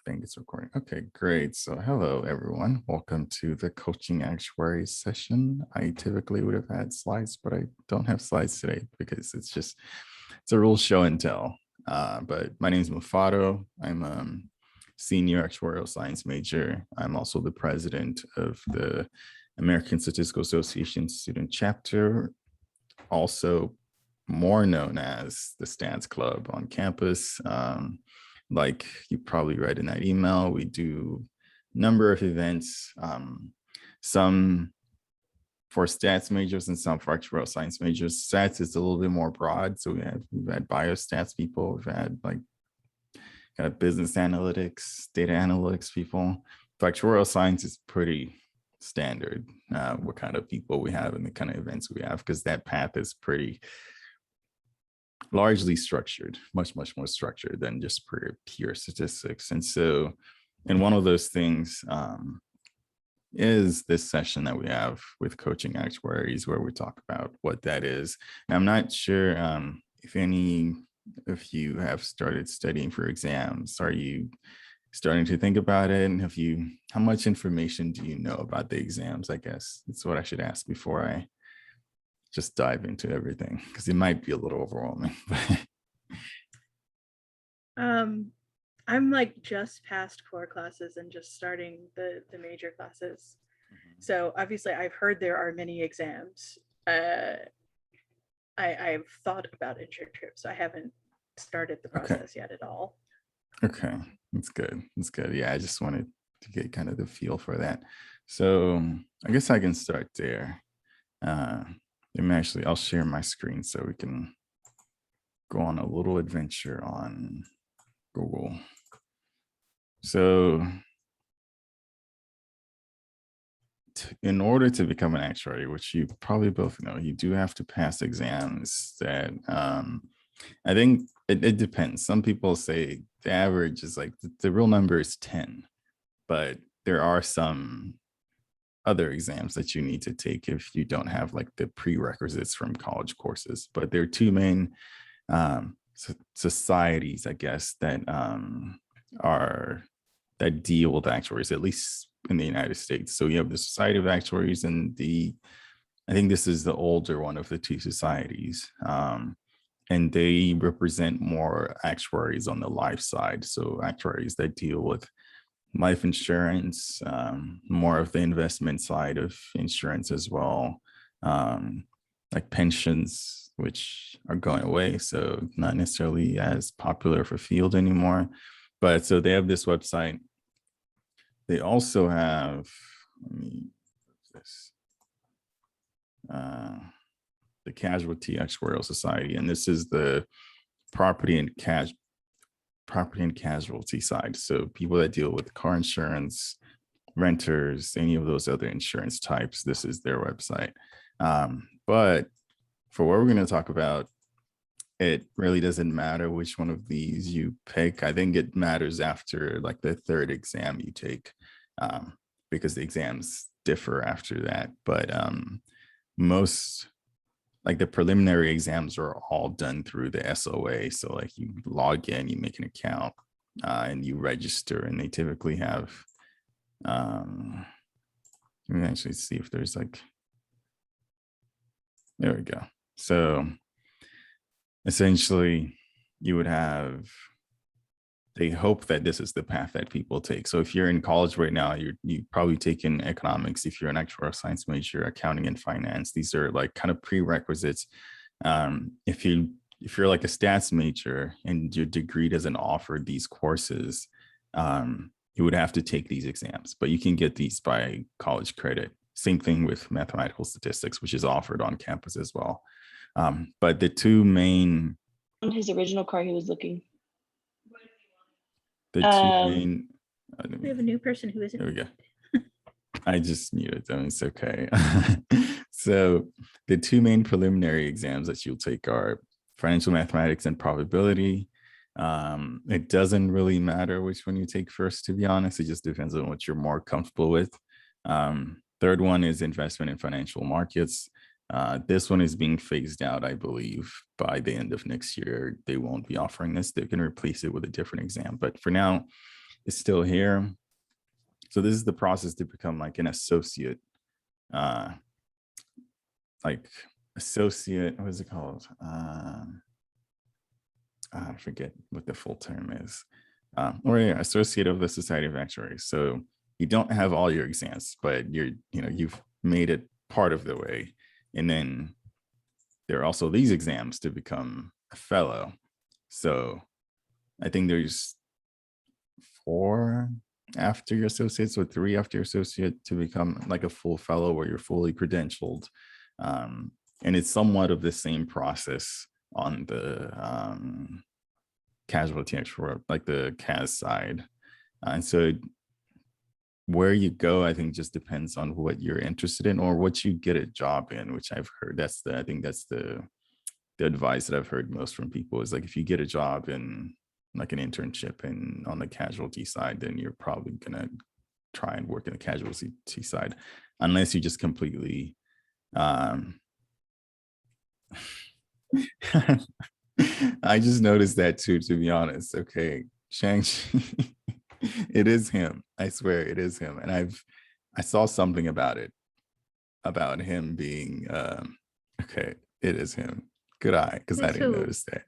think it's recording. Okay, great. So hello, everyone. Welcome to the Coaching Actuaries session. I typically would have had slides, but I don't have slides today because it's a real show and tell. But my name is Mufato. I'm a senior actuarial science major. I'm also the president of the American Statistical Association student chapter, also more known as the Stats Club on campus. Like you probably read in that email, we do a number of events, some for stats majors and some for actuarial science majors. Stats is a little bit more broad. So we've had biostats people, we've had like kind of business analytics, data analytics people. For actuarial science is pretty standard, what kind of people we have and the kind of events we have, because that path is pretty largely structured, much more structured than just pure statistics. And so, and one of those things is this session that we have with Coaching Actuaries, where we talk about what that is. And I'm not sure if any of you have started studying for exams. Are you starting to think about it? And how much information do you know about the exams? I guess that's what I should ask before I just dive into everything, because it might be a little overwhelming. I'm like just past core classes and just starting the major classes. So obviously I've heard there are many exams. I've thought about internships. I haven't started the process yet at all. Okay, that's good. That's good. Yeah, I just wanted to get kind of the feel for that. So I guess I can start there. I'll share my screen so we can go on a little adventure on Google. So in order to become an actuary, which you probably both know, you do have to pass exams that I think it depends. Some people say the average is like the real number is 10, but there are some other exams that you need to take if you don't have like the prerequisites from college courses. But there are two main societies, I guess, that deal with actuaries, at least in the United States. So you have the Society of Actuaries, and I think this is the older one of the two societies. And they represent more actuaries on the life side. So actuaries that deal with life insurance, more of the investment side of insurance as well, like pensions, which are going away. So not necessarily as popular of a field anymore. But so they have this website. They also have, let me put this, the Casualty Actuarial Society, and this is the property and casualty side. So people that deal with car insurance, renters, any of those other insurance types, this is their website. But for what we're going to talk about, it really doesn't matter which one of these you pick. I think it matters after like the third exam you take, because the exams differ after that. But most, like the preliminary exams are all done through the SOA. So like you log in, you make an account, and you register, and they typically have, let me actually see if there's like, there we go. So essentially you would have, they hope that this is the path that people take. So if you're in college right now, you probably taken economics. If you're an actuarial science major, accounting and finance, these are like kind of prerequisites. If you're like a stats major and your degree doesn't offer these courses, you would have to take these exams, but you can get these by college credit. Same thing with mathematical statistics, which is offered on campus as well. But the two main, on his original car, he was looking. the two main, we have a new person who isn't. There we go. I just muted them. It's okay. So the two main preliminary exams that you'll take are financial mathematics and probability. It doesn't really matter which one you take first, to be honest. It just depends on what you're more comfortable with. Third one is investment in financial markets. This one is being phased out, I believe, by the end of next year. They won't be offering this. They can replace it with a different exam. But for now, is still here. So this is the process to become like an associate, what is it called? I forget what the full term is. Associate of the Society of Actuaries. So you don't have all your exams, but you've made it part of the way. And then there are also these exams to become a fellow. So I think there's 4 after your associates or 3 after your associate to become like a full fellow where you're fully credentialed. And it's somewhat of the same process on the casualty actuarial, like the CAS side. And so where you go, I think just depends on what you're interested in or what you get a job in, which I've heard. I think that's the advice that I've heard most from people is like, if you get a job in like an internship and on the casualty side, then you're probably going to try and work in the casualty side, unless you just completely, I just noticed that too, to be honest. Okay, Shang-Chi, it is him. I swear it is him. And I saw something about him being, okay, it is him. Good eye, because I didn't notice that.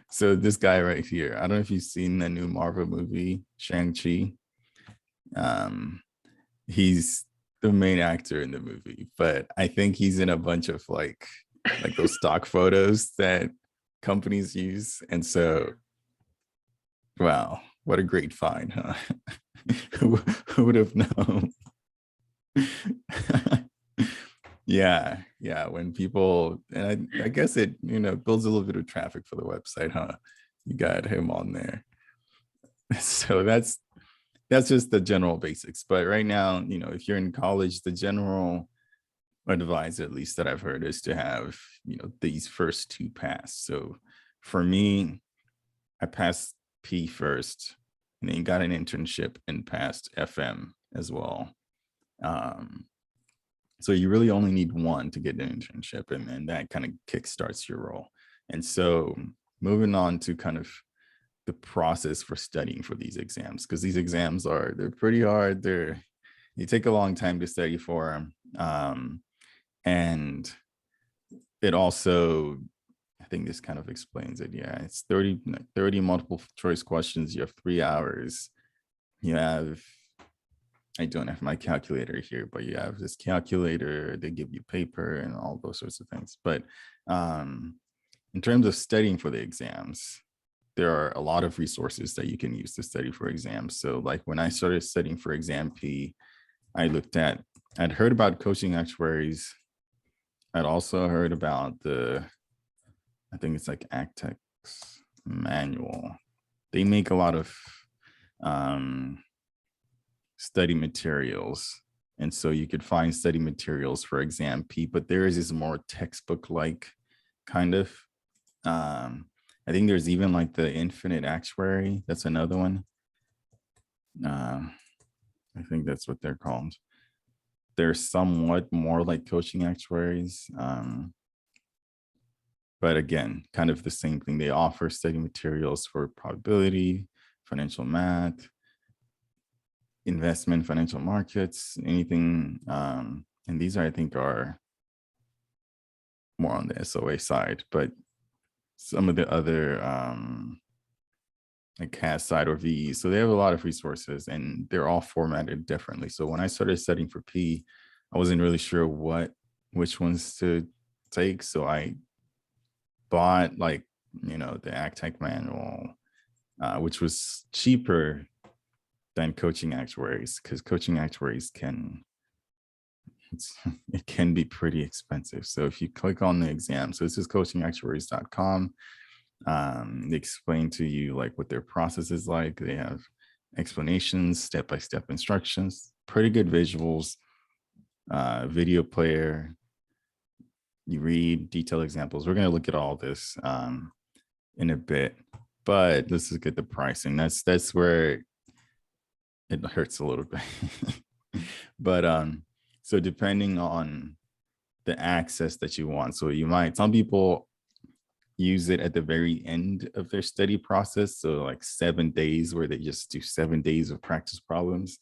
So this guy right here, I don't know if you've seen the new Marvel movie, Shang-Chi. He's the main actor in the movie, but I think he's in a bunch of like those stock photos that companies use. And so, wow, what a great find, huh? Who would have known? Yeah, when people, and I guess it builds a little bit of traffic for the website, huh? You got him on there. So that's just the general basics. But right now, if you're in college, the general advice, at least that I've heard, is to have these first 2 pass. So for me, I passed P first, and then got an internship and passed FM as well. So you really only need 1 to get an internship, and then that kind of kickstarts your role. And so moving on to kind of the process for studying for these exams, because these exams they're pretty hard. You take a long time to study for them. And it also, I think this kind of explains it. Yeah, it's 30 multiple choice questions. You have 3 hours. I don't have my calculator here, but you have this calculator, they give you paper and all those sorts of things. But in terms of studying for the exams, there are a lot of resources that you can use to study for exams. So like when I started studying for exam P, I'd heard about coaching actuaries. I'd also heard about I think it's like Actex manual. They make a lot of study materials. And so you could find study materials for exam P, but theirs is more textbook-like kind of. I think there's even like the Infinite Actuary. That's another one. I think that's what they're called. They're somewhat more like coaching actuaries. But again, kind of the same thing. They offer study materials for probability, financial math, investment, financial markets, anything. And these I think are more on the SOA side, but some of the other like CAS side or VE. So they have a lot of resources and they're all formatted differently. So when I started studying for P, I wasn't really sure which ones to take. So I bought like, the ACTEC manual, which was cheaper than coaching actuaries, because coaching actuaries it can be pretty expensive. So if you click on the exam, so this is coachingactuaries.com. They explain to you like what their process is like. They have explanations, step-by-step instructions, pretty good visuals, video player. You read detailed examples. We're going to look at all this in a bit, but let's look at the pricing. That's where it hurts a little bit. But so depending on the access that you want, so some people use it at the very end of their study process. So like 7 days where they just do 7 days of practice problems.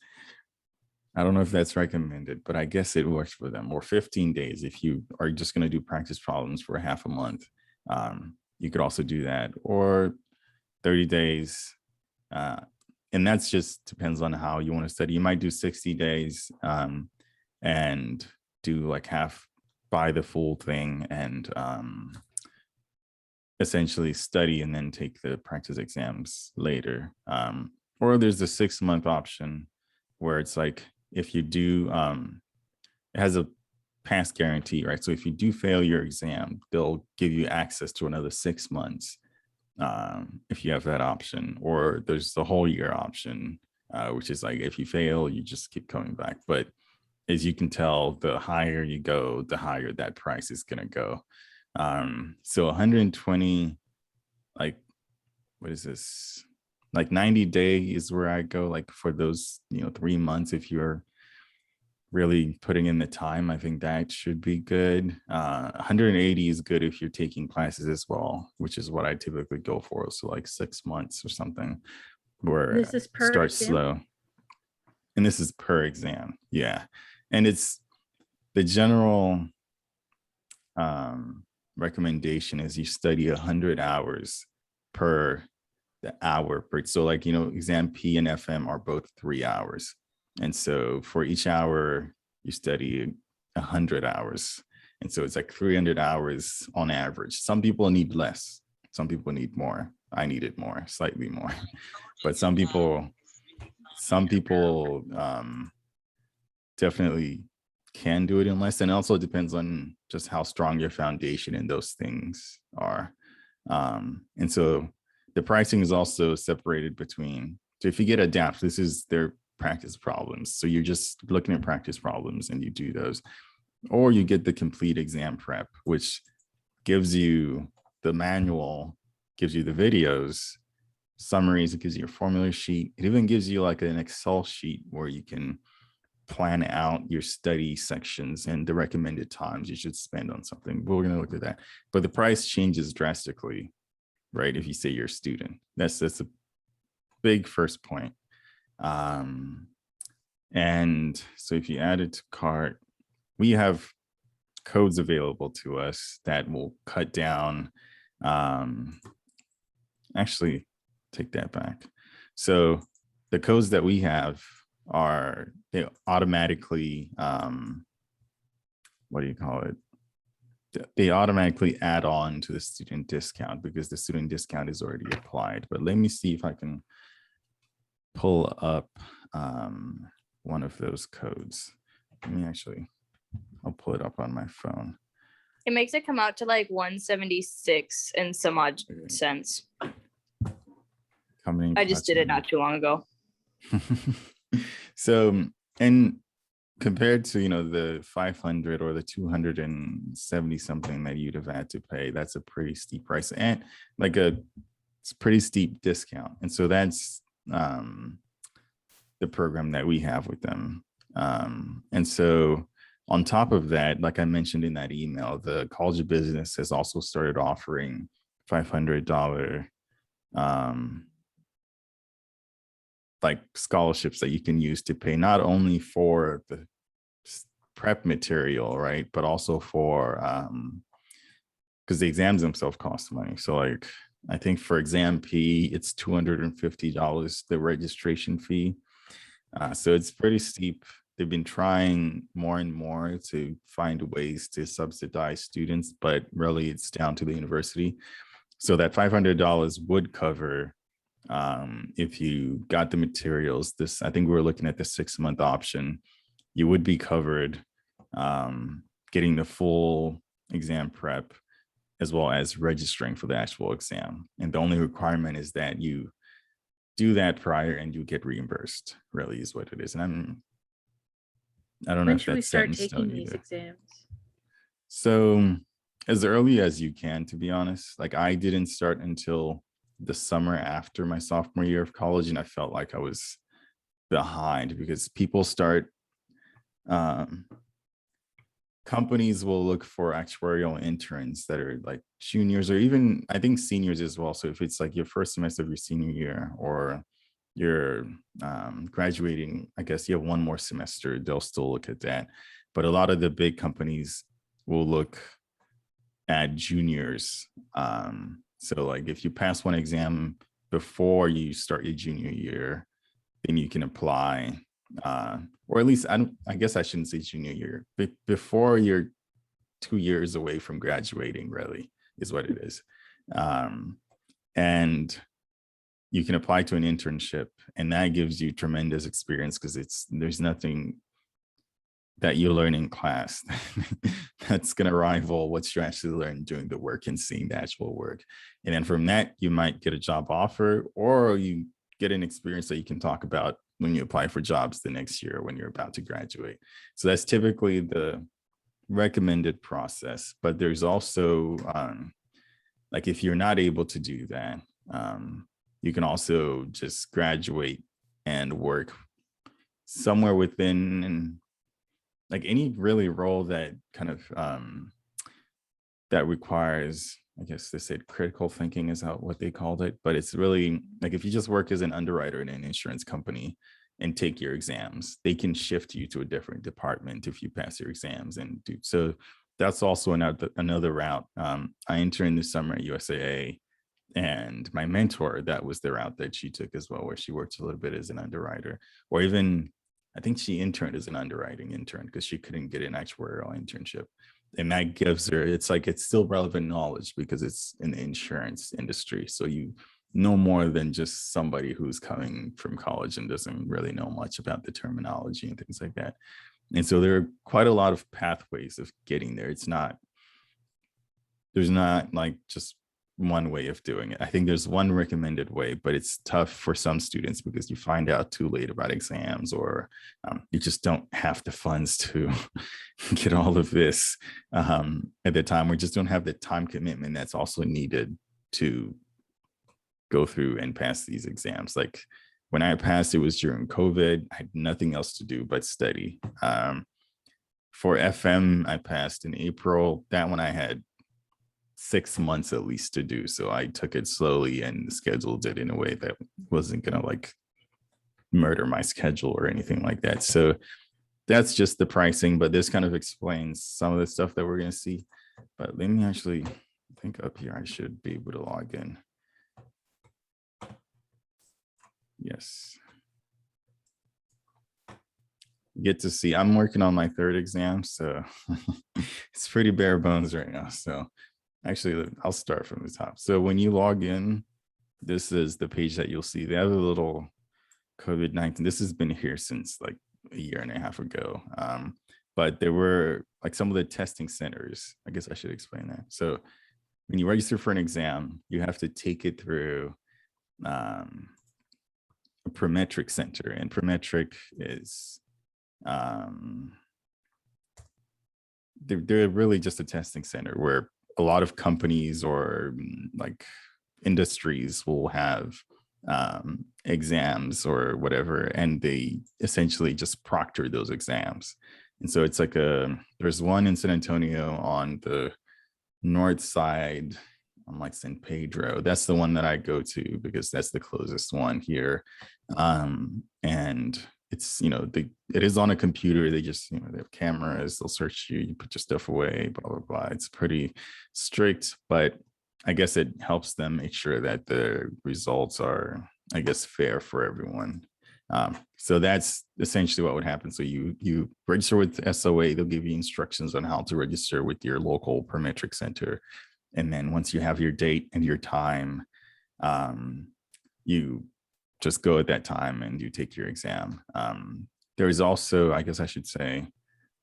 I don't know if that's recommended, but I guess it works for them. Or 15 days if you are just going to do practice problems for half a month. You could also do that. Or 30 days. And that's just depends on how you want to study. You might do 60 days and do like half, buy the full thing and essentially study and then take the practice exams later. Or there's the 6-month option where it's like, if you do, it has a pass guarantee, right? So if you do fail your exam, they'll give you access to another 6 months if you have that option. Or there's the whole year option, which is like, if you fail, you just keep coming back. But as you can tell, the higher you go, the higher that price is going to go. So 120, like, what is this? Like 90 days is where I go, like for those, 3 months, if you're really putting in the time, I think that should be good. 180 is good if you're taking classes as well, which is what I typically go for. So like 6 months or something, where This is per start exam? slow. And this is per exam. Yeah. And it's the general recommendation is you study 100 hours per the hour per. So like, exam P and FM are both 3 hours. And so for each hour, you study 100 hours. And so it's like 300 hours on average. Some people need less. Some people need more. I needed more, slightly more. But some people definitely can do it in less. And also depends on just how strong your foundation in those things are. And so the pricing is also separated between, so if you get adapt, this is their practice problems. So you're just looking at practice problems and you do those. Or you get the complete exam prep, which gives you the manual, gives you the videos, summaries, it gives you a formula sheet. It even gives you like an Excel sheet where you can plan out your study sections and the recommended times you should spend on something. We're going to look at that. But the price changes drastically, right? If you say you're a student, that's a big first point. And so if you add it to cart, we have codes available to us that will cut down. Actually, take that back. So the codes that we have are, they automatically, what do you call it? They automatically add on to the student discount because the student discount is already applied. But let me see if I can pull up one of those codes. I'll pull it up on my phone. It makes it come out to like 176 and some odd cents. I just did it not too long ago. So, and compared to, the 500 or the 270 something that you'd have had to pay, that's a pretty steep price and like it's a pretty steep discount. And so that's the program that we have with them. And so on top of that, like I mentioned in that email, the College of Business has also started offering $500 like scholarships that you can use to pay not only for the prep material, right, but also for because the exams themselves cost money. So like I think for exam P, it's $250, the registration fee. So it's pretty steep. They've been trying more and more to find ways to subsidize students, but really it's down to the university. So that $500 would cover if you got the materials. This, I think we were looking at the 6-month option. You would be covered getting the full exam prep as well as registering for the actual exam. And the only requirement is that you do that prior and you get reimbursed, really is what it is. And I don't know When if should we that's set start in taking stone these either. exams? So as early as you can, to be honest. Like I didn't start until the summer after my sophomore year of college, and I felt like I was behind because people start companies will look for actuarial interns that are like juniors or even I think seniors as well. So if it's like your first semester of your senior year or you're graduating, I guess you have one more semester, they'll still look at that. But a lot of the big companies will look at juniors. So like if you pass one exam before you start your junior year, then you can apply, or at least I guess I shouldn't say junior year, before you're 2 years away from graduating, really, is what it is. And you can apply to an internship, and that gives you tremendous experience because there's nothing that you learn in class that's going to rival what you actually learn doing the work and seeing the actual work. And then from that, you might get a job offer, or you get an experience that you can talk about when you apply for jobs the next year when you're about to graduate. So that's typically the recommended process. But there's also, like if you're not able to do that, you can also just graduate and work somewhere within like any really role that kind of that requires, I guess they said critical thinking is what they called it, but it's really like if you just work as an underwriter in an insurance company and take your exams, they can shift you to a different department if you pass your exams and do so. That's also another route. I interned this summer at USAA, and my mentor, that was the route that she took as well, where she worked a little bit as an underwriter, or even I think she interned as an underwriting intern because she couldn't get an actuarial internship. And that gives her, it's like, it's still relevant knowledge because it's in the insurance industry. So you know more than just somebody who's coming from college and doesn't really know much about the terminology and things like that. And so there are quite a lot of pathways of getting there. There's not like just one way of doing it. I think there's one recommended way, but it's tough for some students because you find out too late about exams, or you just don't have the funds to get all of this at the time. We just don't have the time commitment that's also needed to go through and pass these exams. Like when I passed, it was during COVID. I had nothing else to do but study. For FM, I passed in April. That one I had 6 months at least to do. So I took it slowly and scheduled it in a way that wasn't going to like murder my schedule or anything like that. So that's just the pricing, but this kind of explains some of the stuff that we're going to see. But let me actually think up here. I should be able to log in. Yes. Get to see, I'm working on my third exam, so it's pretty bare bones right now. So actually, I'll start from the top. So when you log in, this is the page that you'll see. They have a little COVID-19. This has been here since like a year and a half ago. But there were like some of the testing centers. I guess I should explain that. So when you register for an exam, you have to take it through a Prometric center. And Prometric is, they're really just a testing center where a lot of companies or like industries will have exams or whatever, and they essentially just proctor those exams. And so it's like there's one in San Antonio on the north side, on like San Pedro. That's the one that I go to because that's the closest one here. And it's, it is on a computer. They just, they have cameras, they'll search you, you put your stuff away, blah, blah, blah. It's pretty strict, but I guess it helps them make sure that the results are, I guess, fair for everyone. So that's essentially what would happen. So you register with SOA, they'll give you instructions on how to register with your local Prometric center. And then once you have your date and your time, you just go at that time and you take your exam. There is also, I guess I should say,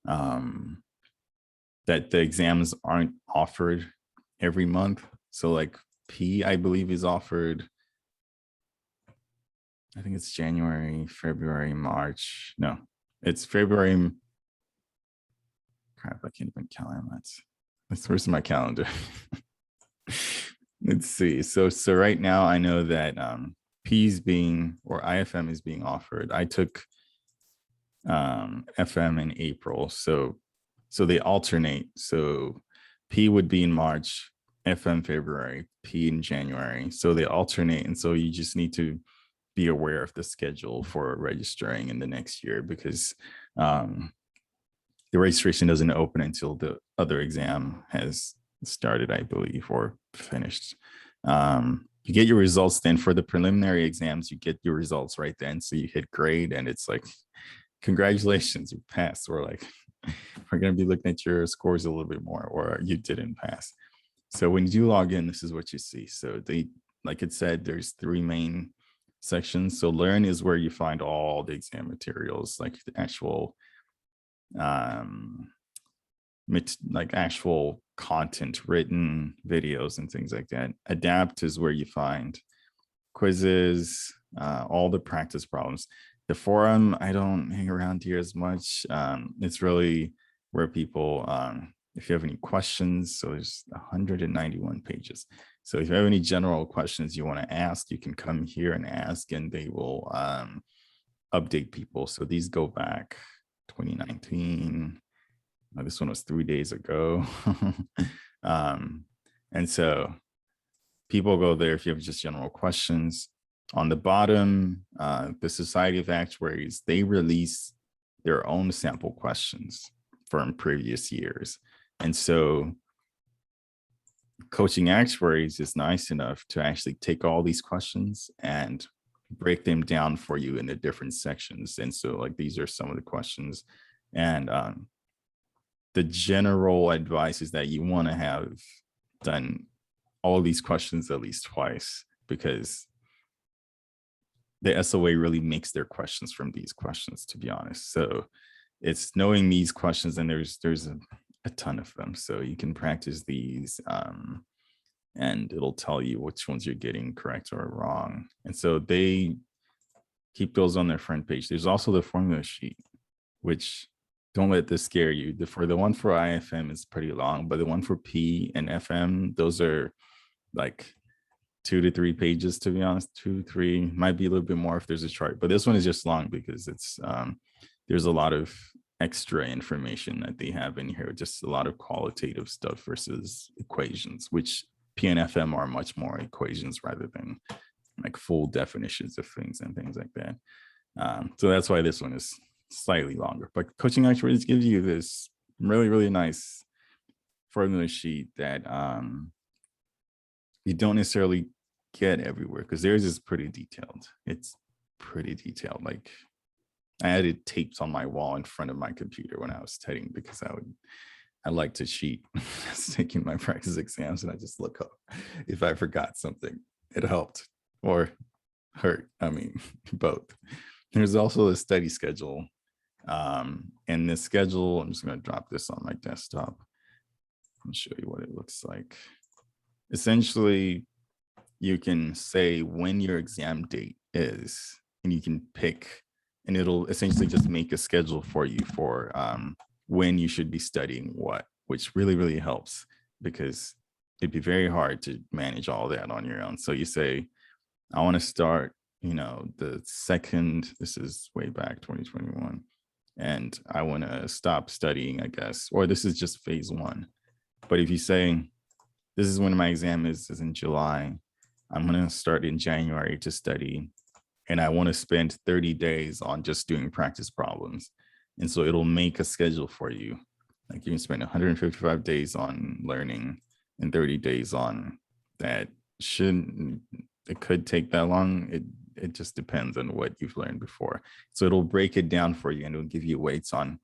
that the exams aren't offered every month. So like P, I believe, is offered, I think it's January, February, March. No, it's February. Crap, I can't even count that. Where's my calendar? Let's see. So right now I know that P is being, or IFM is being offered. I took FM in April. So So they alternate. So P would be in March, FM February, P in January. So they alternate. And so you just need to be aware of the schedule for registering in the next year, because the registration doesn't open until the other exam has started, I believe, or finished. You get your results then for the preliminary exams. You get your results right then. So you hit grade and it's like, congratulations, you passed. Or like, we're going to be looking at your scores a little bit more, or you didn't pass. So when you do log in, this is what you see. So they, like it said, there's 3 main sections. So learn is where you find all the exam materials, like the actual like actual content, written videos and things like that. Adapt is where you find quizzes, all the practice problems. The forum, I don't hang around here as much. It's really where people, if you have any questions, so there's 191 pages. So if you have any general questions you want to ask, you can come here and ask, and they will update people. So these go back 2019. This one was 3 days ago. And so people go there if you have just general questions. On the bottom, the Society of Actuaries, they release their own sample questions from previous years. And so Coaching Actuaries is nice enough to actually take all these questions and break them down for you in the different sections. And so like, these are some of the questions. And the general advice is that you want to have done all these questions at least twice, because the SOA really makes their questions from these questions, to be honest. So it's knowing these questions, and there's a ton of them. So you can practice these and it'll tell you which ones you're getting correct or wrong. And so they keep those on their front page. There's also the formula sheet, which, don't let this scare you. For the one for IFM is pretty long, but the one for P and FM, those are like 2 to 3 pages, to be honest. 2, 3, might be a little bit more if there's a chart, but this one is just long because it's there's a lot of extra information that they have in here, just a lot of qualitative stuff versus equations, which P and FM are much more equations rather than like full definitions of things and things like that. So that's why this one is slightly longer. But Coaching Actuaries gives you this really, really nice formula sheet that you don't necessarily get everywhere, because theirs is pretty detailed. It's pretty detailed. Like, I added tapes on my wall in front of my computer when I was studying, because I like to cheat. I was taking my practice exams and I just look up if I forgot something. It helped or hurt. I mean, both. There's also a study schedule. And this schedule, I'm just going to drop this on my desktop and show you what it looks like. Essentially, you can say when your exam date is, and you can pick, and it'll essentially just make a schedule for you for when you should be studying what, which really, really helps, because it'd be very hard to manage all that on your own. So you say, I want to start, the second, this is way back 2021, and I want to stop studying, I guess, or this is just phase 1. But if you say, this is when my exam is in July, I'm going to start in January to study, and I want to spend 30 days on just doing practice problems. And so it'll make a schedule for you. Like, you can spend 155 days on learning and 30 days on that. It could take that long. It just depends on what you've learned before. So it'll break it down for you, and it'll give you weights on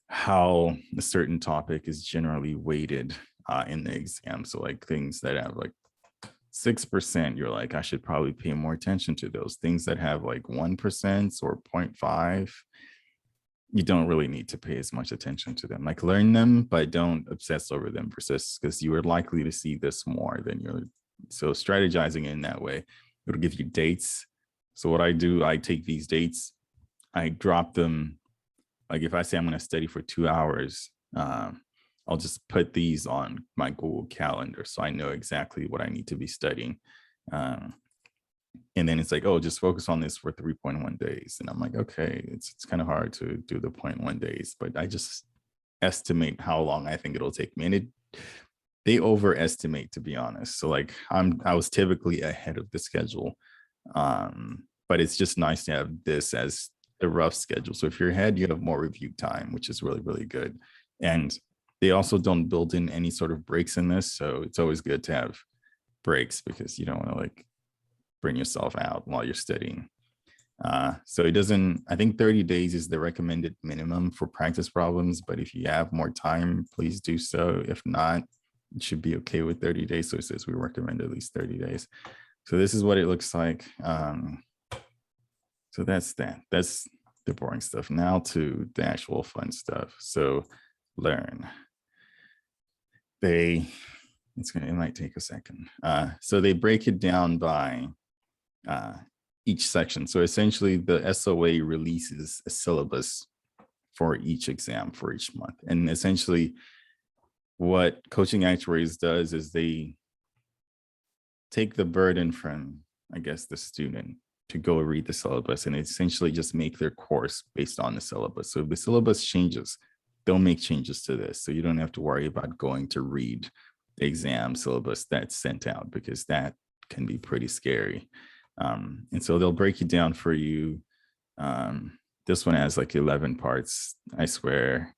how a certain topic is generally weighted in the exam. So like things that have like 6%, you're like, I should probably pay more attention to those. Things that have like 1% or 0.5, you don't really need to pay as much attention to them. Like, learn them, but don't obsess over them, persist, because you are likely to see this more than you're. So strategizing in that way, it'll give you dates. So what I do, I take these dates, I drop them. Like, if I say I'm going to study for 2 hours, I'll just put these on my Google Calendar, so I know exactly what I need to be studying. And then it's like, oh, just focus on this for 3.1 days. And I'm like, okay, it's kind of hard to do the 0.1 days, but I just estimate how long I think it'll take me. And they overestimate, to be honest. So like I was typically ahead of the schedule. But it's just nice to have this as a rough schedule. So if you're ahead, you have more review time, which is really, really good. And they also don't build in any sort of breaks in this. So it's always good to have breaks because you don't want to like bring yourself out while you're studying. So it doesn't, I think 30 days is the recommended minimum for practice problems, but if you have more time, please do so. If not, it should be okay with 30 days. So it says we recommend at least 30 days. So this is what it looks like. So that's that. That's the boring stuff. Now to the actual fun stuff. So learn. It might take a second. So they break it down by each section. So essentially the SOA releases a syllabus for each exam for each month. And essentially what Coaching Actuaries does is they take the burden from, I guess, the student to go read the syllabus and essentially just make their course based on the syllabus. So if the syllabus changes, they'll make changes to this. So you don't have to worry about going to read the exam syllabus that's sent out because that can be pretty scary. And so they'll break it down for you. This one has like 11 parts, I swear.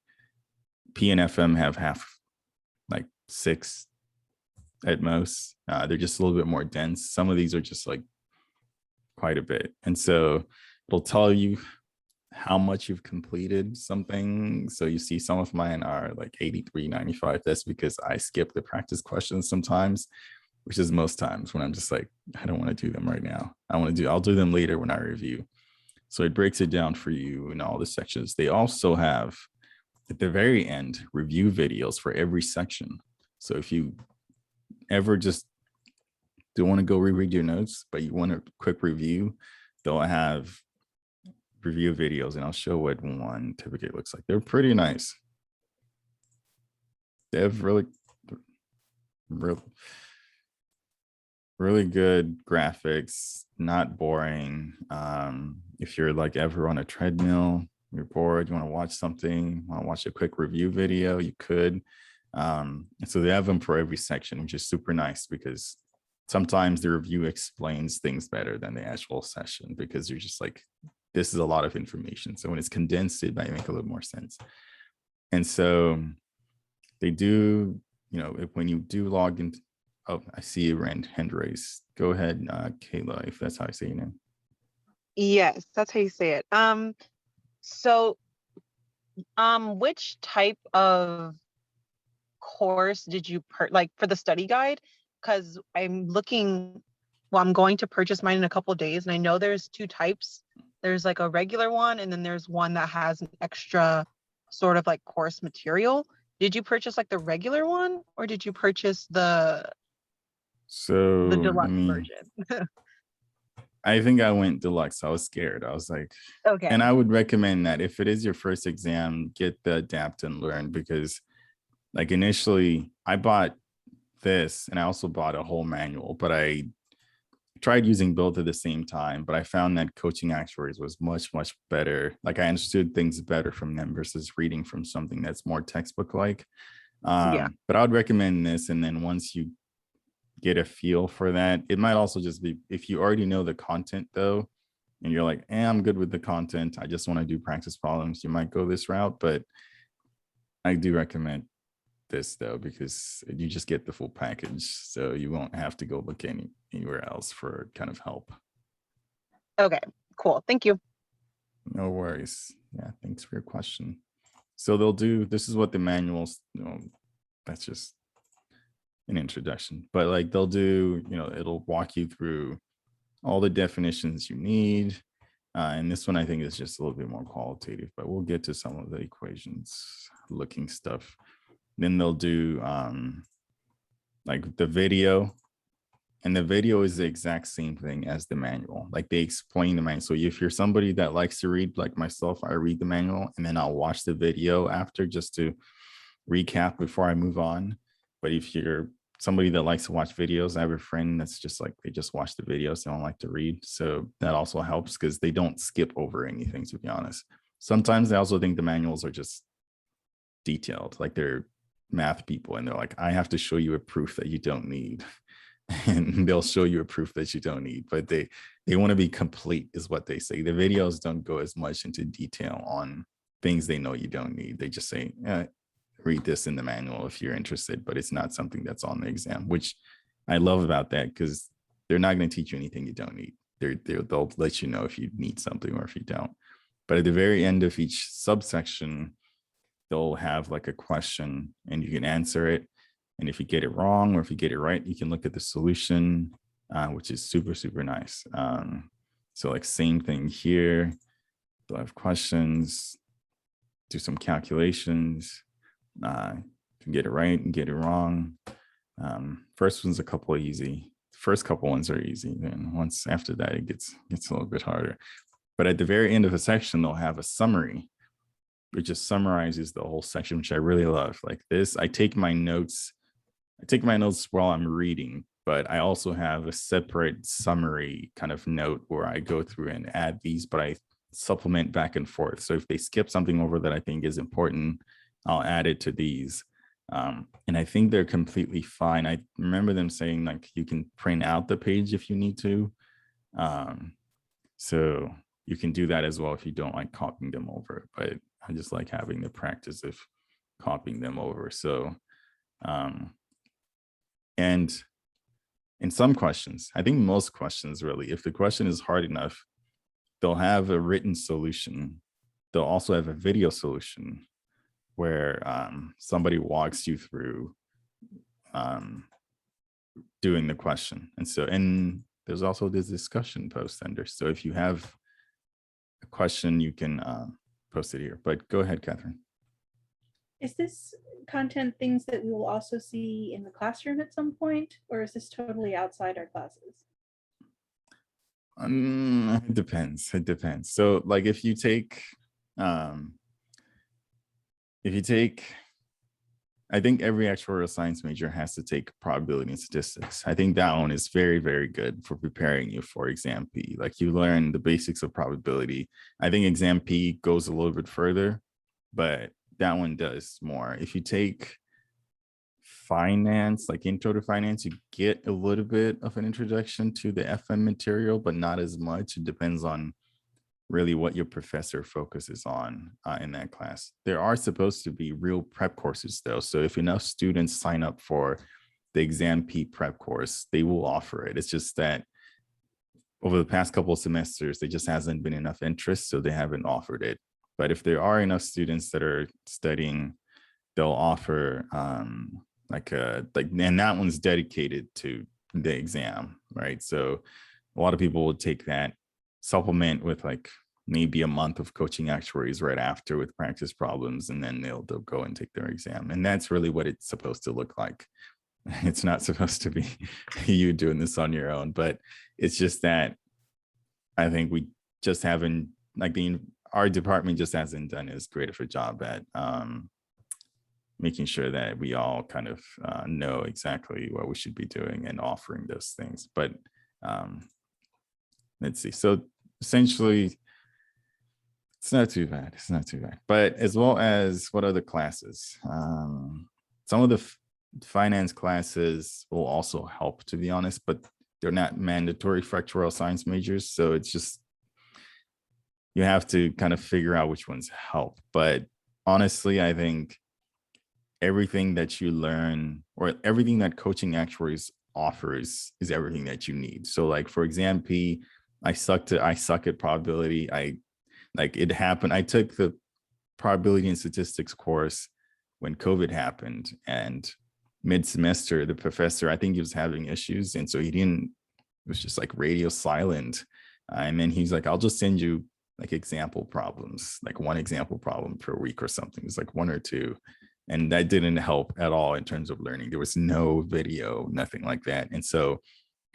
P and FM have like 6 at most. They're just a little bit more dense. Some of these are just like quite a bit. And so it'll tell you how much you've completed something. So you see some of mine are like 83, 95. That's because I skip the practice questions sometimes, which is most times when I'm just like, I don't want to do them right now. I'll do them later when I review. So it breaks it down for you in all the sections. They also have at the very end review videos for every section. So if you ever just don't want to go reread your notes, but you want a quick review, they'll have review videos, and I'll show what one typically looks like. They're pretty nice. They have really good graphics, not boring. If you're like ever on a treadmill, you're bored, you want to watch something, want to watch a quick review video, you could. And so they have them for every section, which is super nice because sometimes the review explains things better than the actual session because you're just like, this is a lot of information. So when it's condensed, it might make a little more sense. And so they do, when you do log in, oh, I see a hand raised. Go ahead, Kayla, if that's how I say your name. Yes, that's how you say it. So which type of course did you like for the study guide? Because I'm going to purchase mine in a couple of days, and I know there's 2 types. There's like a regular one, and then there's one that has an extra sort of like course material. Did you purchase like the regular one, or did you purchase the deluxe version? I think I went deluxe. I was scared. I was like, okay. And I would recommend that if it is your first exam, get the adapt and learn, because like initially I bought this and I also bought a whole manual, but I tried using both at the same time, but I found that Coaching Actuaries was much, much better. Like I understood things better from them versus reading from something that's more textbook like. But I would recommend this. And then once you get a feel for that, it might also just be, if you already know the content though, and you're like, I'm good with the content, I just want to do practice problems, you might go this route. But I do recommend this though, because you just get the full package. So you won't have to go look anywhere else for kind of help. Okay, cool. Thank you. No worries. Yeah, thanks for your question. So they'll do, this is what the manuals, that's just an introduction, but like they'll do, it'll walk you through all the definitions you need. And this one I think is just a little bit more qualitative, but we'll get to some of the equations looking stuff. Then they'll do like the video, and the video is the exact same thing as the manual. Like they explain the manual. So if you're somebody that likes to read, like myself, I read the manual and then I'll watch the video after just to recap before I move on. But if you're somebody that likes to watch videos, I have a friend that's just like, they just watch the videos, they don't like to read. So that also helps because they don't skip over anything, to be honest. Sometimes I also think the manuals are just detailed, like they're math people, and they're like, I have to show you a proof that you don't need. And they'll show you a proof that you don't need, but they want to be complete is what they say. The videos don't go as much into detail on things they know you don't need. They just say, read this in the manual if you're interested, but it's not something that's on the exam, which I love about that, because they're not going to teach you anything you don't need. They'll let you know if you need something or if you don't. But at the very end of each subsection, they'll have like a question and you can answer it. And if you get it wrong or if you get it right, you can look at the solution, which is super, super nice. So like same thing here. They'll have questions, do some calculations, can get it right and get it wrong. First one's a couple easy. First couple ones are easy. Then once after that, it gets a little bit harder. But at the very end of a section, they'll have a summary, which just summarizes the whole section, which I really love. Like this, I take my notes while I'm reading, but I also have a separate summary kind of note where I go through and add these, but I supplement back and forth. So if they skip something over that I think is important, I'll add it to these. And I think they're completely fine. I remember them saying like you can print out the page if you need to. So you can do that as well if you don't like copying them over, but I just like having the practice of copying them over. So, and in some questions, I think most questions really, if the question is hard enough, they'll have a written solution. They'll also have a video solution where somebody walks you through doing the question. And there's also this discussion post under. So if you have a question, you can post it here, but go ahead, Catherine. Is this content things that we will also see in the classroom at some point, or is this totally outside our classes? It depends. It depends. So like if you take, I think every actuarial science major has to take probability and statistics. I think that one is very, very good for preparing you for exam P. Like you learn the basics of probability. I think exam P goes a little bit further, but that one does more. If you take finance, like intro to finance, you get a little bit of an introduction to the FM material, but not as much. It depends on really what your professor focuses on in that class. There are supposed to be real prep courses though. So if enough students sign up for the exam P prep course, they will offer it. It's just that over the past couple of semesters, there just hasn't been enough interest, so they haven't offered it. But if there are enough students that are studying, they'll offer and that one's dedicated to the exam, right? So a lot of people will take that, supplement with like maybe a month of coaching actuaries right after with practice problems, and then they'll go and take their exam. And that's really what it's supposed to look like. It's not supposed to be you doing this on your own, but it's just that I think we just haven't, like our department just hasn't done as great of a job at making sure that we all kind of know exactly what we should be doing and offering those things. But let's see. So essentially, it's not too bad. It's not too bad. But as well as what other classes? Some of the finance classes will also help, to be honest, but they're not mandatory for actuarial science majors. So it's just, you have to kind of figure out which ones help. But honestly, I think everything that you learn or everything that coaching actuaries offers is everything that you need. So like for exam P, I suck at probability. It happened. I took the probability and statistics course when COVID happened, and mid-semester, the professor, I think he was having issues. And so it was just like radio silent. And then he's like, I'll just send you like example problems, like one example problem per week or something. It's like one or two. And that didn't help at all in terms of learning. There was no video, nothing like that. And so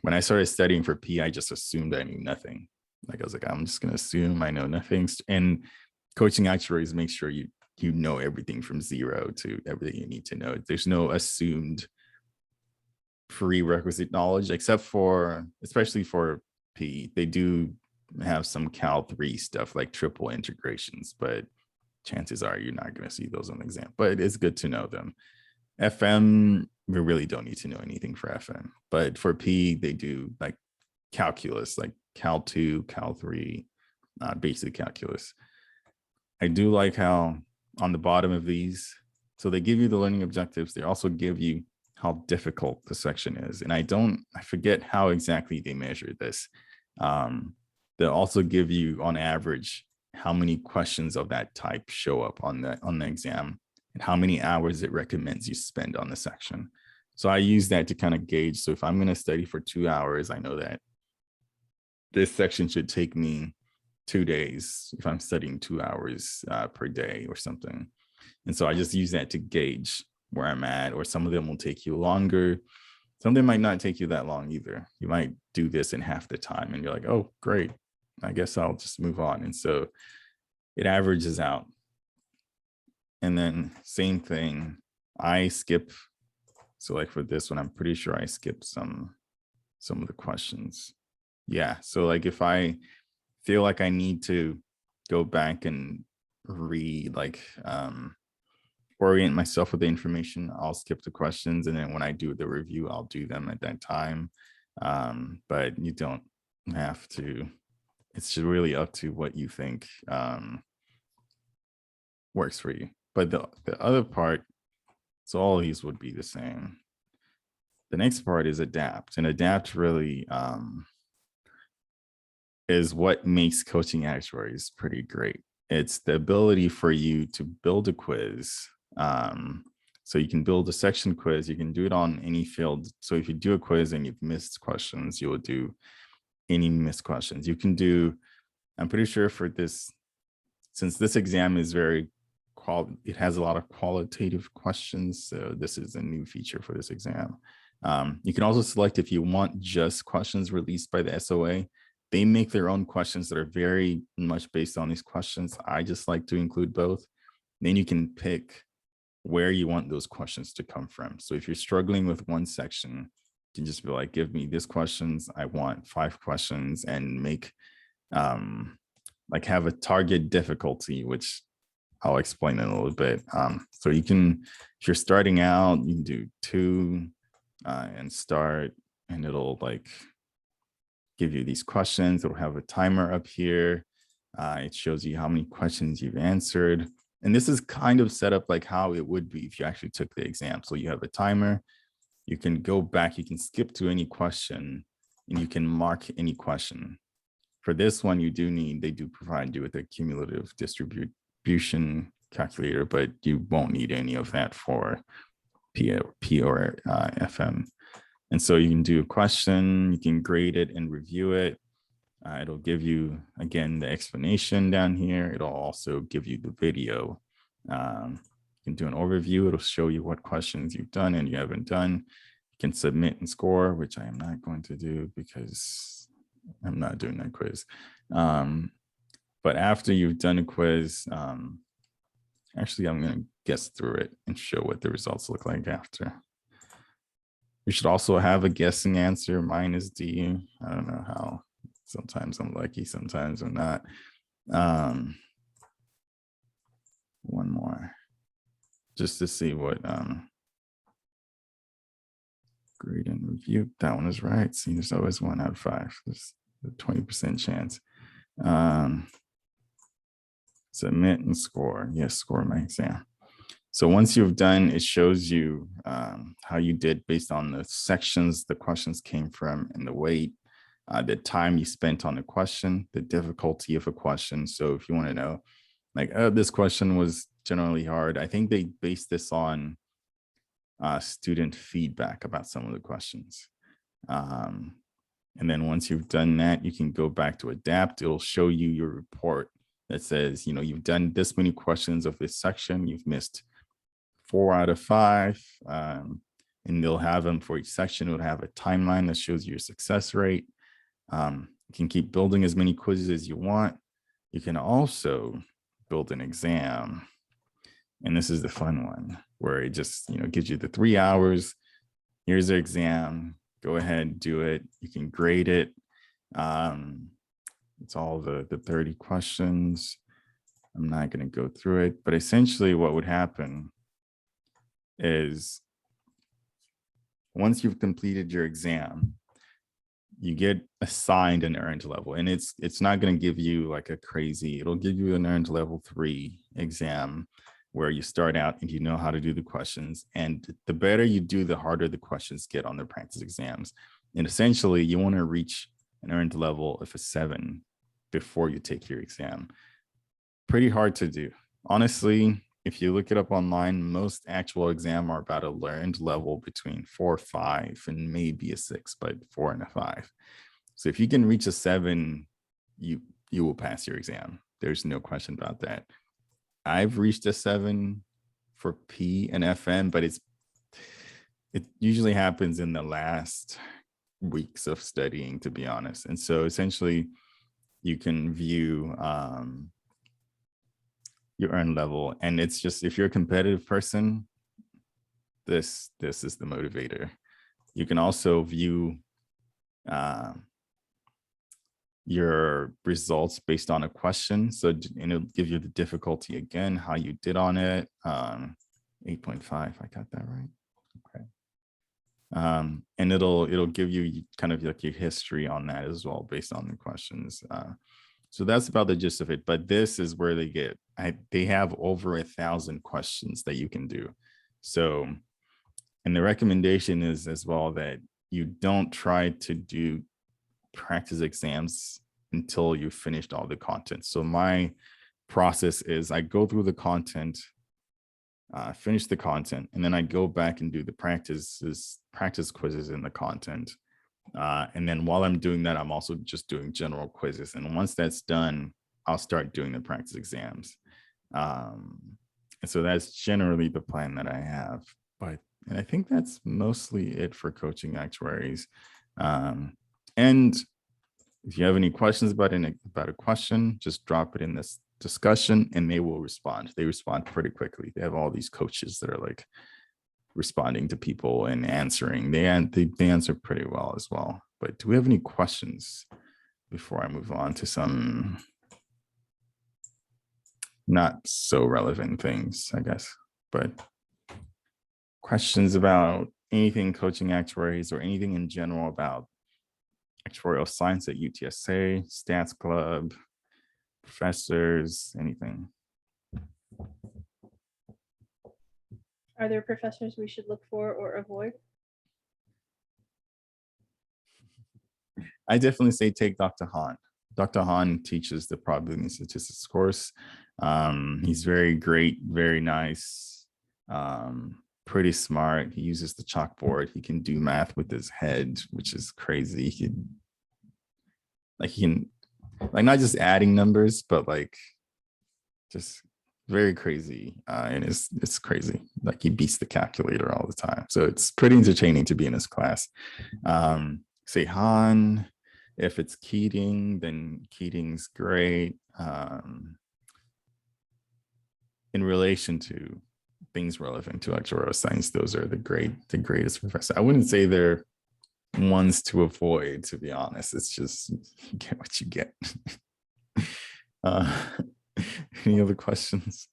when I started studying for P, I just assumed I knew nothing. Like I was like, I'm just going to assume I know nothing. And coaching actuaries make sure you know everything from zero to everything you need to know. There's no assumed prerequisite knowledge, except for, especially for P, they do have some Cal 3 stuff like triple integrations, but chances are you're not going to see those on the exam, but it's good to know them. FM, we really don't need to know anything for FM, but for P, they do like calculus, like Cal 2, Cal 3, basic calculus. I do like how on the bottom of these, so they give you the learning objectives. They also give you how difficult the section is. And I forget how exactly they measure this. They'll also give you on average how many questions of that type show up on the exam and how many hours it recommends you spend on the section. So I use that to kind of gauge. So if I'm going to study for 2 hours, I know that this section should take me 2 days if I'm studying 2 hours per day or something. And so I just use that to gauge where I'm at, or some of them will take you longer. Some of them might not take you that long either. You might do this in half the time and you're like, oh, great. I guess I'll just move on. And so it averages out. And then same thing, I skip. So like for this one, I'm pretty sure I skipped some of the questions. Yeah, so like if I feel like I need to go back and read, like orient myself with the information, I'll skip the questions. And then when I do the review, I'll do them at that time. But you don't have to. It's just really up to what you think works for you. But the other part, so all of these would be the same. The next part is adapt, and adapt really is what makes coaching actuaries pretty great. It's the ability for you to build a quiz. So you can build a section quiz. You can do it on any field. So if you do a quiz and you've missed questions, you will do any missed questions. You can do, I'm pretty sure for this, since this exam is it has a lot of qualitative questions. So this is a new feature for this exam. You can also select if you want just questions released by the SOA. They make their own questions that are very much based on these questions. I just like to include both. Then you can pick where you want those questions to come from. So if you're struggling with one section, you can just be like, give me these questions. I want 5 questions, and make like have a target difficulty, which I'll explain in a little bit. So you can, if you're starting out, you can do 2 and start, and it'll like give you these questions. It'll have a timer up here. It shows you how many questions you've answered. And this is kind of set up like how it would be if you actually took the exam. So you have a timer, you can go back, you can skip to any question, and you can mark any question. For this one, they do provide you with a cumulative distribution calculator, but you won't need any of that for P or FM. And so you can do a question, you can grade it and review it. It'll give you, again, the explanation down here. It'll also give you the video. You can do an overview. It'll show you what questions you've done and you haven't done. You can submit and score, which I am not going to do because I'm not doing that quiz. But after you've done a quiz, actually, I'm going to guess through it and show what the results look like after. You should also have a guessing answer. Mine is D. I don't know how. Sometimes I'm lucky, sometimes I'm not. One more, just to see what grade and review. That one is right. See, there's always 1 out of 5. There's a 20% chance. Submit and score. Yes, score my exam. So once you've done, it shows you how you did based on the sections the questions came from and the weight. The time you spent on a question, the difficulty of a question. So if you want to know, like, oh, this question was generally hard. I think they based this on student feedback about some of the questions. And then once you've done that, you can go back to adapt. It'll show you your report that says, you've done this many questions of this section. You've missed 4 out of 5. And they'll have them for each section. It'll have a timeline that shows your success rate. You can keep building as many quizzes as you want. You can also build an exam. And this is the fun one where it just, gives you the 3 hours. Here's the exam. Go ahead, do it. You can grade it. It's all the 30 questions. I'm not going to go through it, but essentially what would happen is once you've completed your exam, you get assigned an earned level, and it's not going to give you like a crazy, it'll give you an earned level 3 exam where you start out and you know how to do the questions. And the better you do, the harder the questions get on the practice exams. And essentially you want to reach an earned level of a 7 before you take your exam. Pretty hard to do. Honestly, if you look it up online, most actual exam are about a learned level between 4 or 5 and maybe a 6, but 4 and a 5. So if you can reach a 7, you will pass your exam. There's no question about that. I've reached a 7 for P and FM, but it usually happens in the last weeks of studying, to be honest. And so essentially you can view your earned level, and it's just, if you're a competitive person, this is the motivator. You can also view your results based on a question. So, and it'll give you the difficulty again, how you did on it. 8.5, I got that right. Okay. And it'll give you kind of like your history on that as well, based on the questions. So that's about the gist of it. But this is where they have over 1,000 questions that you can do. So, and the recommendation is as well that you don't try to do practice exams until you've finished all the content. So my process is I go through the content, finish the content, and then I go back and do the practice quizzes in the content. And then while I'm doing that, I'm also just doing general quizzes. And once that's done, I'll start doing the practice exams. And so that's generally the plan that I have. And I think that's mostly it for coaching actuaries. And if you have any questions about a question, just drop it in this discussion and they will respond. They respond pretty quickly. They have all these coaches that are like responding to people and answering. They answer pretty well as well. But do we have any questions before I move on to some not so relevant things, I guess? But questions about anything coaching actuaries or anything in general about actuarial science at UTSA, Stats Club, professors, anything? Are there professors we should look for or avoid? I definitely say take Dr. Hahn. Dr. Hahn teaches the probability and statistics course. He's very great, very nice, pretty smart. He uses the chalkboard. He can do math with his head, which is crazy. He can not just adding numbers, but like just very crazy. And it's crazy. Like he beats the calculator all the time. So it's pretty entertaining to be in his class. Say Hahn. If it's Keating, then Keating's great. In relation to things relevant to actuarial science, those are the greatest professors. I wouldn't say they're ones to avoid, to be honest. It's just you get what you get. Any other questions?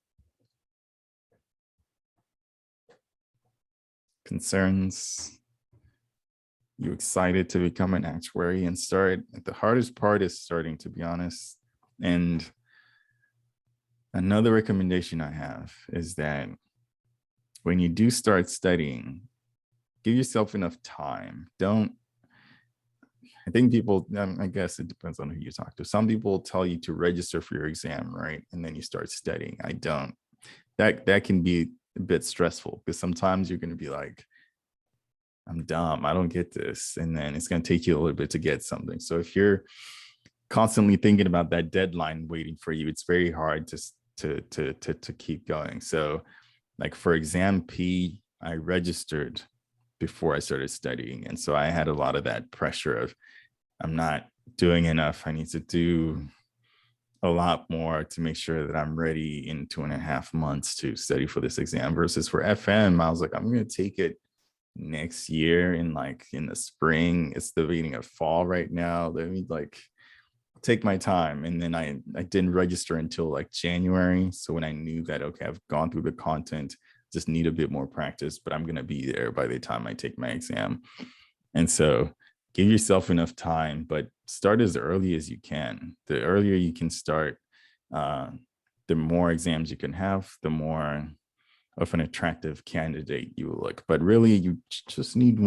Concerns? You excited to become an actuary and start? The hardest part is starting, to be honest. And another recommendation I have is that when you do start studying, give yourself enough time. I think people, I guess it depends on who you talk to. Some people tell you to register for your exam, right? And then you start studying. I don't. That can be a bit stressful because sometimes you're going to be like, I'm dumb, I don't get this. And then it's going to take you a little bit to get something. So if you're constantly thinking about that deadline waiting for you, it's very hard to keep going. So like for exam P, I registered before I started studying. And so I had a lot of that pressure of I'm not doing enough. I need to do a lot more to make sure that I'm ready in 2.5 months to study for this exam. Versus for FM, I was like, I'm going to take it next year in the spring. It's the beginning of fall right now. Let me take my time. And then I didn't register until like January. So when I knew that, okay, I've gone through the content, just need a bit more practice, but I'm going to be there by the time I take my exam. And so give yourself enough time, but start as early as you can. The earlier you can start, the more exams you can have, the more of an attractive candidate you will look. But really, you just need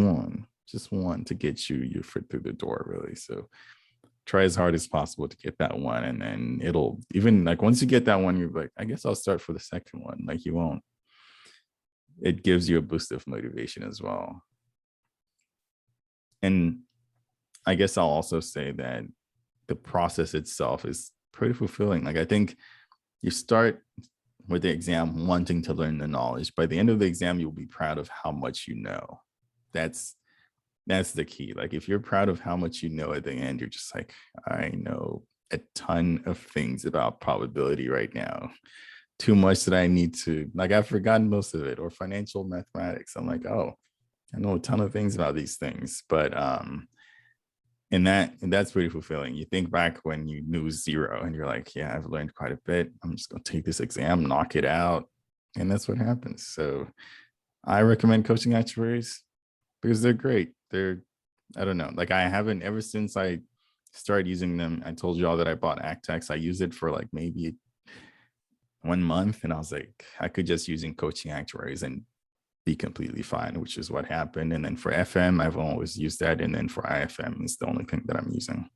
just one to get your foot through the door, really. So try as hard as possible to get that one. And then it'll, even like once you get that one, you're like, I guess I'll start for the second one. Like you won't. It gives you a boost of motivation as well. And I guess I'll also say that the process itself is pretty fulfilling. Like I think you start with the exam wanting to learn the knowledge. By the end of the exam, you'll be proud of how much you know. That's the key. Like if you're proud of how much you know at the end, you're just like, I know a ton of things about probability right now. Too much that I need to, like I've forgotten most of it, or financial mathematics. I'm like, oh, I know a ton of things about these things. But and that's pretty fulfilling. You think back when you knew zero and you're like, yeah, I've learned quite a bit. I'm just gonna take this exam, knock it out. And that's what happens. So I recommend coaching actuaries because they're great. I don't know, like I haven't, ever since I started using them, I told you all that I bought ACTEX. I used it for like maybe 1 month and I was like, I could just using coaching actuaries and be completely fine, which is what happened. And then for FM, I've always used that. And then for IFM, it's the only thing that I'm using.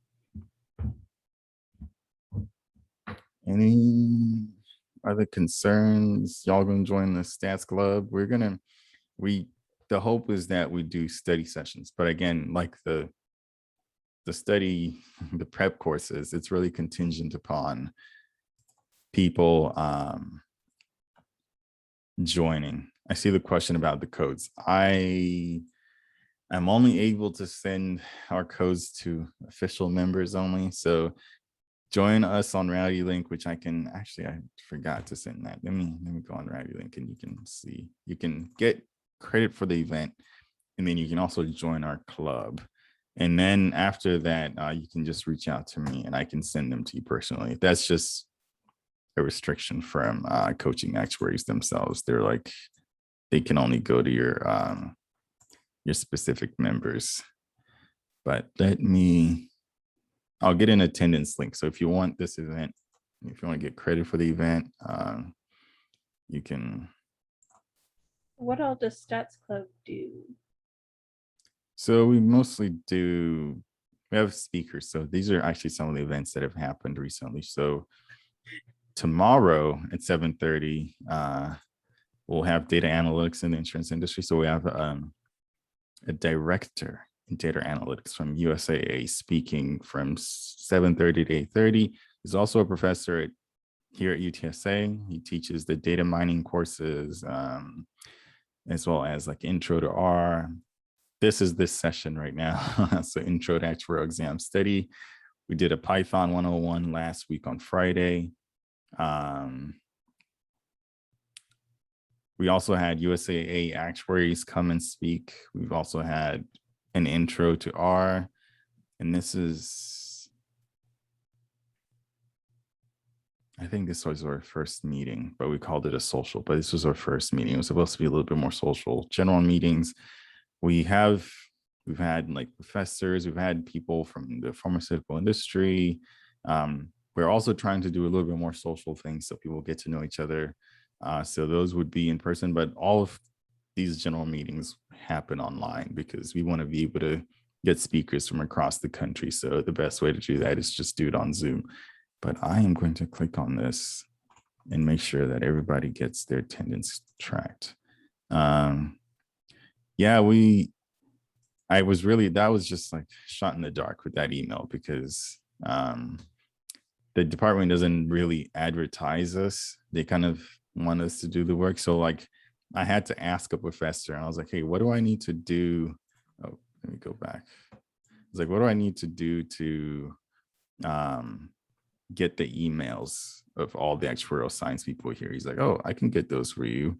Any other concerns? Y'all gonna join the stats club? The hope is that we do study sessions, but again, like the study, the prep courses, it's really contingent upon people joining. I see the question about the codes. I'm only able to send our codes to official members only. So join us on Rowdy Link, which I forgot to send that. Let me go on Rowdy Link and you can see, you can get credit for the event. And then you can also join our club. And then after that, you can just reach out to me and I can send them to you personally. That's just a restriction from coaching actuaries themselves. They're like, they can only go to your specific members. But I'll get an attendance link. So if you want this event, if you want to get credit for the event, you can. What all does Stats Club do? So we have speakers. So these are actually some of the events that have happened recently. So tomorrow at 7:30, we'll have data analytics in the insurance industry. So we have a director in data analytics from USAA speaking from 7:30 to 8:30. He's also a professor here at UTSA. He teaches the data mining courses, as well as like intro to R. This is this session right now. So intro to actuarial exam study. We did a Python 101 last week on Friday. We also had USAA actuaries come and speak. We've also had an intro to R, and I think this was our first meeting, but we called it a social, but this was our first meeting. It was supposed to be a little bit more social. General meetings. We've had like professors, we've had people from the pharmaceutical industry. We're also trying to do a little bit more social things so people get to know each other. So those would be in person, but all of these general meetings happen online because we want to be able to get speakers from across the country. So the best way to do that is just do it on Zoom. But I am going to click on this and make sure that everybody gets their attendance tracked. Yeah, that was just like shot in the dark with that email because the department doesn't really advertise us. They kind of want us to do the work. So like I had to ask a professor and I was like, hey, what do I need to do? Oh, let me go back. I was like, what do I need to do to get the emails of all the actuarial science people here? He's like, oh, I can get those for you.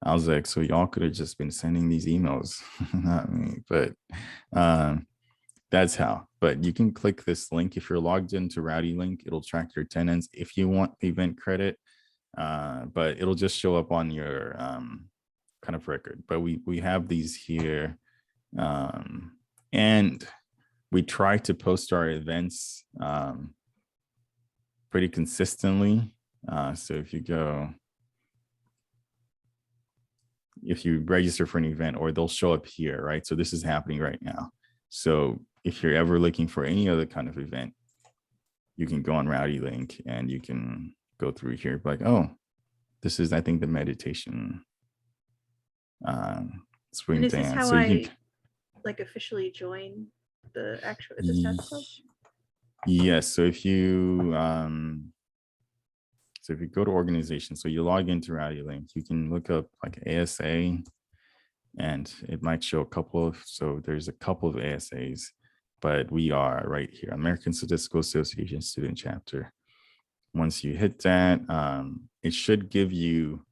I was like, so y'all could have just been sending these emails, not me. But That's how. But you can click this link. If you're logged into Rowdy Link, it'll track your attendance if you want the event credit. But it'll just show up on your kind of record. But we have these here. And we try to post our events pretty consistently. So if you register for an event, or they'll show up here, right? So this is happening right now. So if you're ever looking for any other kind of event, you can go on Rowdy Link and you can go through here like, oh, this is, I think, the meditation swing And is this dance. how So you I can, like officially join the stats club? yes. So if you go to organization, so you log into Rowdy Link, you can look up like ASA, and it might show a couple of, so there's a couple of ASAs, but we are right here, American Statistical Association Student Chapter. Once you hit that, it should give you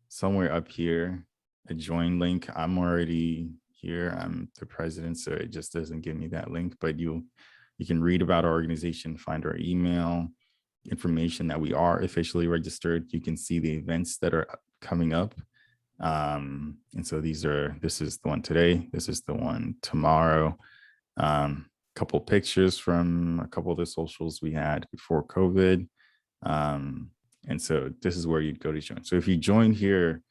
somewhere up here a join link. I'm already here. I'm the president, so it just doesn't give me that link, but you can read about our organization, find our email, information that we are officially registered. You can see the events that are coming up. And so this is the one today. This is the one tomorrow. Couple pictures from a couple of the socials we had before COVID. And so this is where you'd go to join. So if you join here,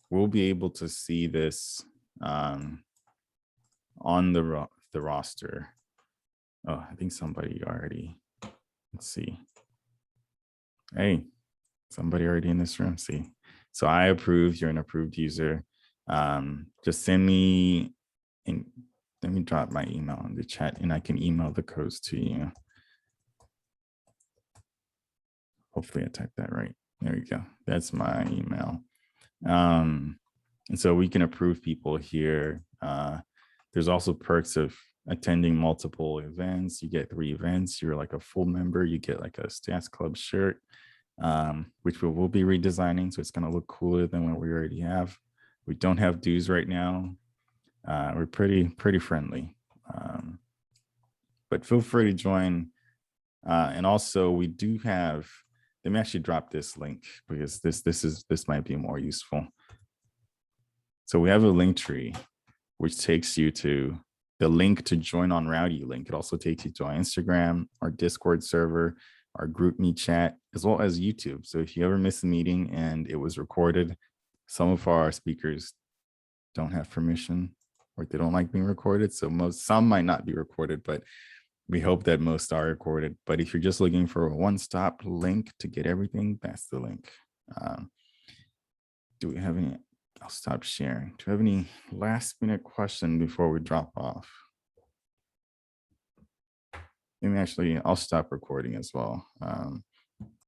we'll be able to see this on the roster. Oh, I think somebody already, let's see. Hey, somebody already in this room, see. So I approve, you're an approved user. Just send me, and let me drop my email in the chat and I can email the codes to you. Hopefully I typed that right. There we go. That's my email. And so we can approve people here. There's also perks of attending multiple events. You get 3 events. You're like a full member. You get like a Stats Club shirt, which we will be redesigning. So it's going to look cooler than what we already have. We don't have dues right now. We're pretty friendly. But feel free to join. And also we do have, let me actually drop this link because this might be more useful. So we have a link tree, which takes you to the link to join on Rowdy Link. It also takes you to our Instagram, our Discord server, our group meet chat, as well as YouTube. So if you ever miss a meeting and it was recorded, some of our speakers don't have permission or they don't like being recorded. So some might not be recorded, but we hope that most are recorded. But if you're just looking for a one-stop link to get everything, that's the link. Do we have any? I'll stop sharing. Do you have any last minute question before we drop off? Maybe actually, I'll stop recording as well.